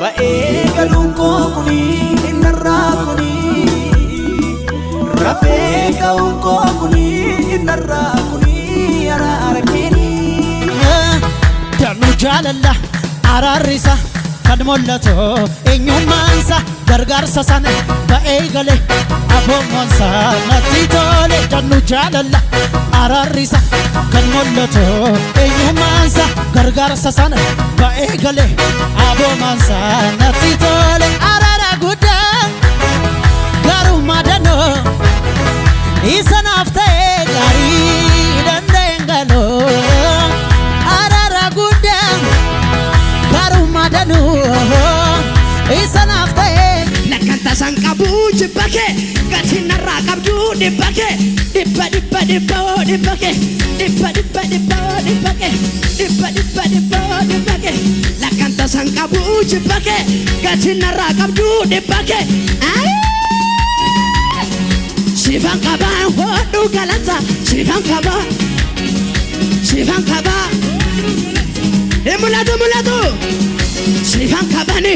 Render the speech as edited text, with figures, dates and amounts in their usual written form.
Baegalun ko kuni inarra kuni Rafeega ko kuni inarra kuni ara arakeni Danu jalalla ararisa kadmollato enyumansa gargarsa sana baegale abomonsa natitole danu jalalla ararisa kadmollato enyumansa gargarsa sana baegale abomonsa natitole arara guda garu madano isanafte gari dandengalo arara guda garu madano isanafte Lakanta sankabu jibake gatina rakabdu dibake dibba dibba dibba dibake dibba dibba dibba dibake dibba dibba dibba dibake Lakanta sankabu jibake gatina rakabdu dibake Sifan kaba hodu galata sifan kaba mulatu sifan kaba ni